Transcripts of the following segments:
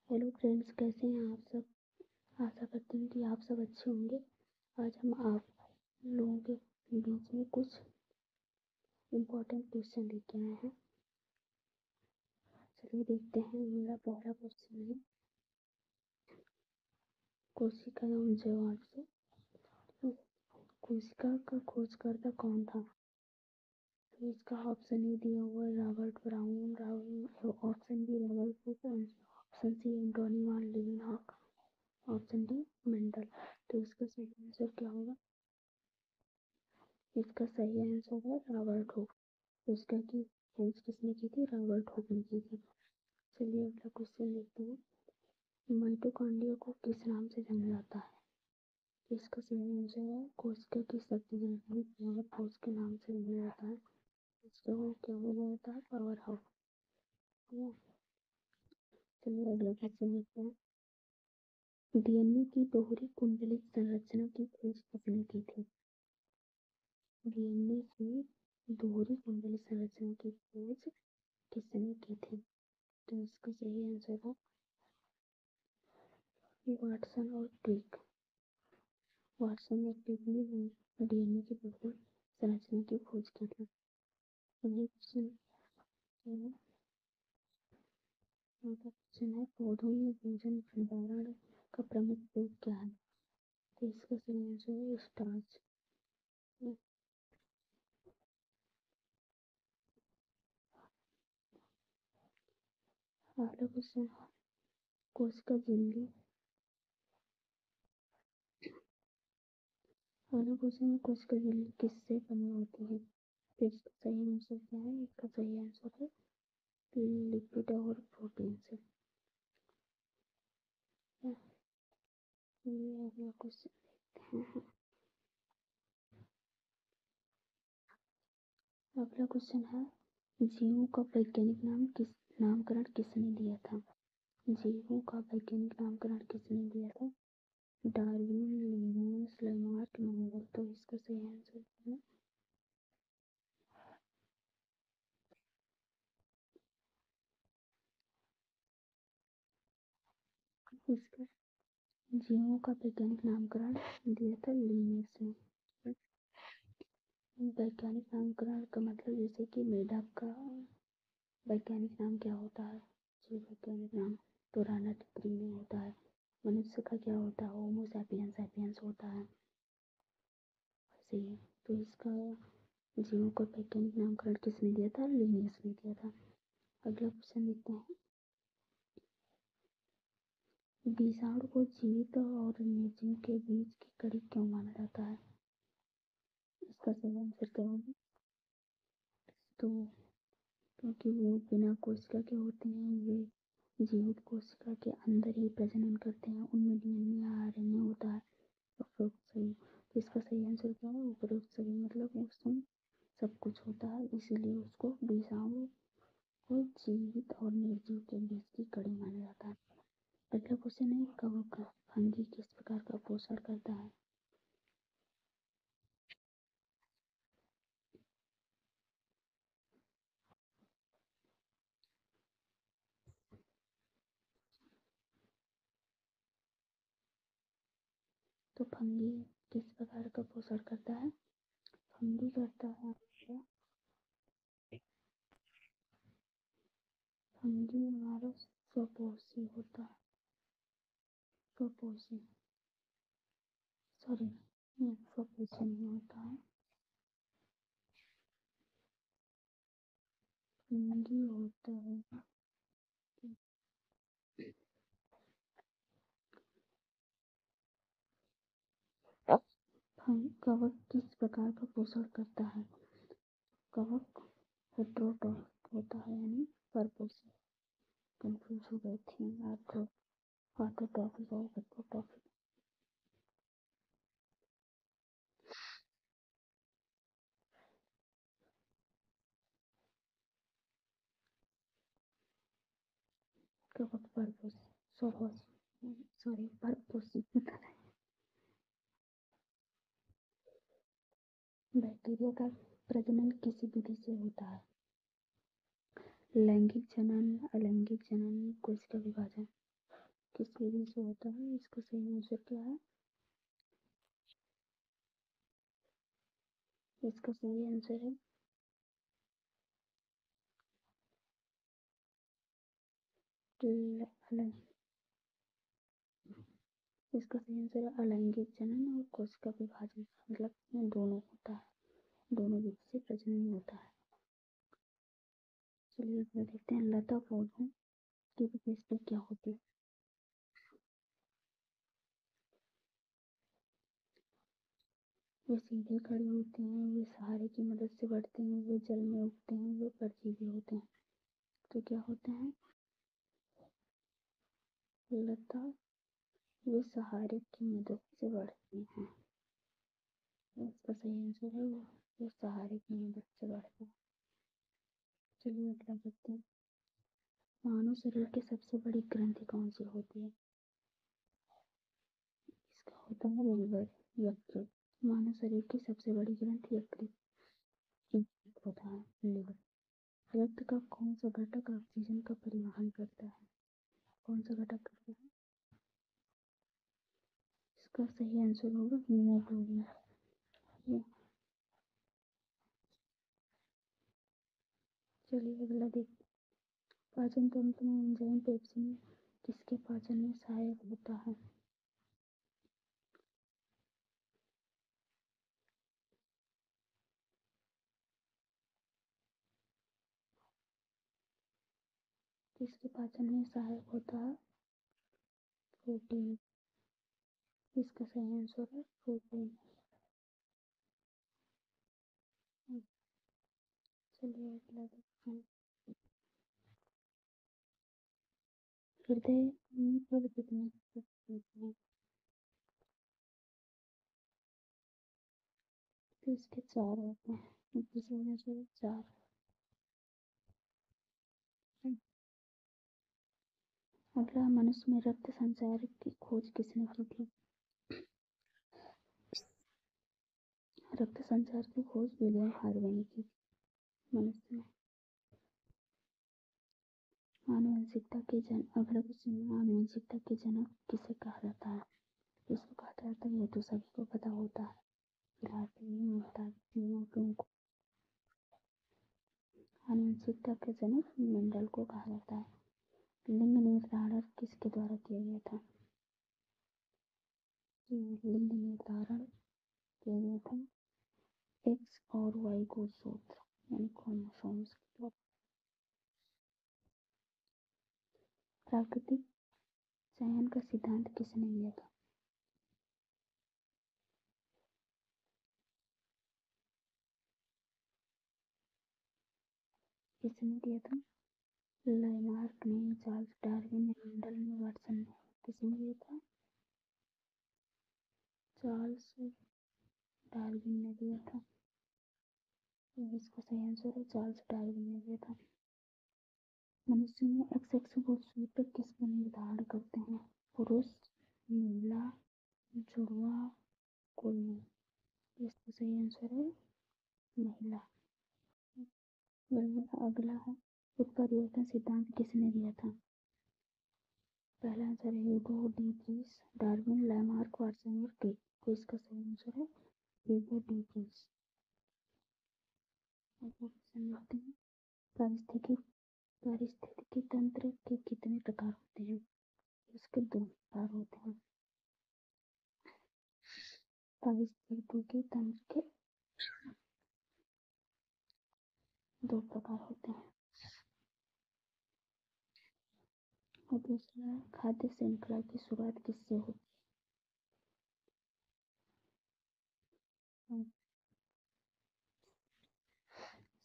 Hello friends, कैसे हैं आप सब। आशा करती हूँ कि आप सब अच्छे होंगे। आज हम आप लोगों के बीच में कुछ इम्पोर्टेंट क्वेश्चन लेके आए हैं। चलिए देखते हैं। मेरा पहला क्वेश्चन है, कोशिका एवं जीवाणु से कोशिका का खोजकर्ता कौन था। तो इसका ऑप्शन ए दिया हुआ है Robert Brown, option B Robert Hooke, option C Antonie van Leeuwenhoek, option D Mendel. तो इसका सही आंसर क्या होगा। इसका सही आंसर है रॉबर्ट हुक। उसका की खोज किसने की थी, रॉबर्ट हुक ने की थी। चलिए अगला क्वेश्चन देखते हैं। माइटोकॉन्ड्रिया को किस नाम से जाना जाता है। इसका सही आंसर है कोशिका की शक्ति जननी पावर हाउस के नाम से जाना जाता है। इसका क्या बोला जाता है, पावर हाउस। चलिए अगला क्वेश्चन देखते हैं। डीएनए की दोहरी कुंडलित संरचना की खोज किसने की थी। डीएनए की दोहरी कुंडलित संरचना की खोज किसने की थी। तो इसका सही आंसर है वाटसन और क्रिक। वाटसन और क्रिक ने डीएनए की दोहरी संरचना की खोज की थी। अगला क्वेश्चन है पौधों में भोजन भंडारण का प्रमुख स्रोत क्या है। तो इसका सही आंसर है स्टार्च। अगला क्वेश्चन कोशिका झिल्ली। अगला क्वेश्चन है कोशिका झिल्ली किससे बनी होती है। तो इसका सही आंसर क्या है। इसका सही आंसर है लिपिड और प्रोटीन से। ये अगला क्वेश्चन देखते हैं। अगला क्वेश्चन है जीवों का वैज्ञानिक नामकरण किसने दिया था। जीवों का वैज्ञानिक नामकरण किसने दिया था। डार्विन, लिन्स, लेमार्क, मंगल। तो इसका सही आंसर है इसका जीवों का वैज्ञानिक नामकरण दिया था लिन्स ने। वैज्ञानिक नामकरण का मतलब जैसे कि मेढक का वैज्ञानिक नाम क्या होता है, जीव वैज्ञानिक नाम तो राणा टिकरी में होता है। मनुष्य का क्या होता है, होमो सैपियंस सैपियंस होता है। ऐसे ही तो इसका जीवों का वैज्ञानिक नामकरण किसने दिया था, लिनियस ने दिया था। अगला क्वेश्चन देखते हैं। विषाणु को जीवित और निर्जीव के बीच की कड़ी क्यों माना जाता है। इसका सही आंसर क्या होगा। तो क्योंकि वो बिना कोशिका के होते हैं, वे जीवित कोशिका के अंदर ही प्रजनन करते हैं, उनमें डीएनए या आरएनए होता है। उपरोक्त सभी। तो इसका सही आंसर क्या है, उपरोक्त सभी मतलब उसमें सब कुछ होता है, इसीलिए उसको विषाणु को जीवित और निर्जीव के बीच की कड़ी माना जाता है। अगला क्वेश्चन है कवक फंगी किस प्रकार का पोषण करता है। तो फंगी किस प्रकार का पोषण करता है। फंगी करता है फंगी हमारा स्वपोषी होता है। स्वपोषी सॉरी स्वपोषी नहीं होता है। फंगी होता है कवक किस प्रकार का पोषण करता है। कवक हेटेरोट्रॉफिक होता है यानी परपोषी। कंफ्यूज हो गई थी आपको, ऑटोट्रॉफिक और हेटेरोट्रॉफिक। कवक परपोषी स्वपोषी सॉरी परपोषी होता है। बैक्टीरिया का प्रजनन किसी विधि से होता है। लैंगिक जनन, अलैंगिक जनन, कोशिका विभाजन। भी जो होता है, इसका सही आंसर क्या है? इसका सही आंसर है इसका सही आंसर है अलैंगिक जनन और कोशिका विभाजन। मतलब इसमें दोनों होता है, दोनों विधि से प्रजनन होता है। चलिए अगला देखते हैं, लता पौधों की विशेषता क्या होती है? वे सीधे खड़े होते हैं, वे सहारे की मदद से बढ़ते हैं, वे जल में उगते हैं, वे परजीवी होते हैं। तो क्या होते हैं? लता वे सहारे की मदद से बढ़ते हैं। इसका सही आंसर है वो सहारे की मदद से बढ़ते हैं। चलिए अगला देखते हैं, मानव शरीर की सबसे बड़ी ग्रंथि कौन सी होती है? इसका होता है लिवर, यकृत। मानव शरीर की सबसे बड़ी ग्रंथि यकृत होता है, लिवर। रक्त का कौन सा घटक ऑक्सीजन का परिवहन करता है? कौन सा घटक करता है? इसका सही आंसर होगा हीमोग्लोबिन। चलिए अगला देखते हैं, पाचन तंत्र में एंजाइम पेप्सिन किसके पाचन में सहायक होता है? किसके पाचन में सहायक होता है? प्रोटीन। इसका सही आंसर है प्रोटीन। चलिए अगला देखते हैं, हृदय पर कितने होते हैं? तो इसके 4 होते हैं। इसका सही आंसर है 4। अगला, मनुष्य में रक्त संचार की खोज किसने की थी? रक्त संचार की खोज विलियम हार्वे ने की थी मनुष्य में। आनुवंशिकता के जनक, अगला क्वेश्चन है, आनुवंशिकता के जनक किसे कहा जाता है? इसको कहा जाता है, ये तो सभी को पता होता है, फिलहाल के लिए बता देती हूँ तुमको। आनुवंशिकता के जनक मेंडल को कहा जाता है। लिंग निर्धारण किसके द्वारा किया गया था? लिंग निर्धारण किया गया था एक्स और वाई गुणसूत्र यानी क्रोमोसोम्स के द्वारा। प्राकृतिक चयन का सिद्धांत किसने दिया था? किसने दिया था? लामार्क ने, चार्ल्स डार्विन ने, मेंडल ने, वाटसन ने। किसने दिया था? चार्ल्स डार्विन ने दिया था। इसका सही आंसर है चार्ल्स डार्विन ने दिया था। मनुष्य में एक्स एक्स गुणसूत्र किसका निर्धारण करते हैं? पुरुष, महिला, जुड़वा, कोई नहीं। इसका सही आंसर है महिला। अगला है, उत्परिवर्तन सिद्धांत किसने दिया था? पहला आंसर है Hugo de Vries, Darwin, Lamarck, Watson और क्रिक। तो इसका सही आंसर है ह्यूगो डी व्रीस। क्वेश्चन देखते हैं, पारिस्थितिकी पारिस्थितिकी तंत्र के कितने प्रकार होते हैं? इसके 2 प्रकार होते हैं। पारिस्थितिकी तंत्र के 2 प्रकार होते हैं। और दूसरा है, खाद्य श्रृंखला की शुरुआत किससे होती है?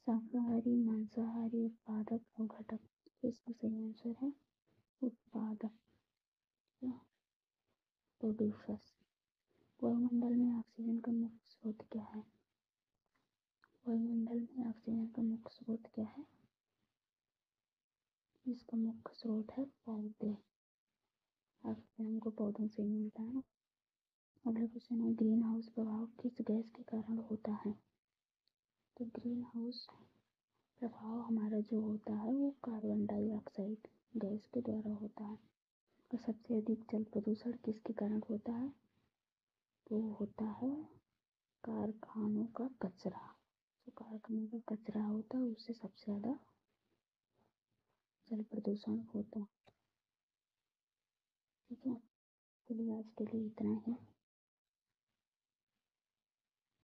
शाकाहारी, मांसाहारी, उत्पादक और घटक। तो इसका सही आंसर है उत्पादक, प्रोड्यूसर्स। वायुमंडल में ऑक्सीजन का मुख्य स्रोत क्या है? वायुमंडल में ऑक्सीजन का मुख्य स्रोत क्या है? इसका मुख्य स्रोत है पौधे। ऑक्सीजन को पौधों से ही मिलता है ना। अगला क्वेश्चन है, ग्रीन हाउस प्रभाव किस गैस के कारण होता है? तो ग्रीन हाउस प्रभाव हमारा जो होता है वो कार्बन डाइऑक्साइड गैस के द्वारा होता है। सबसे अधिक जल प्रदूषण किसके कारण होता है? तो होता है कारखानों का कचरा। जो कारखानों का कचरा होता है उससे सबसे ज़्यादा जल प्रदूषण होता है। ठीक है, चलिए आज के लिए इतना ही।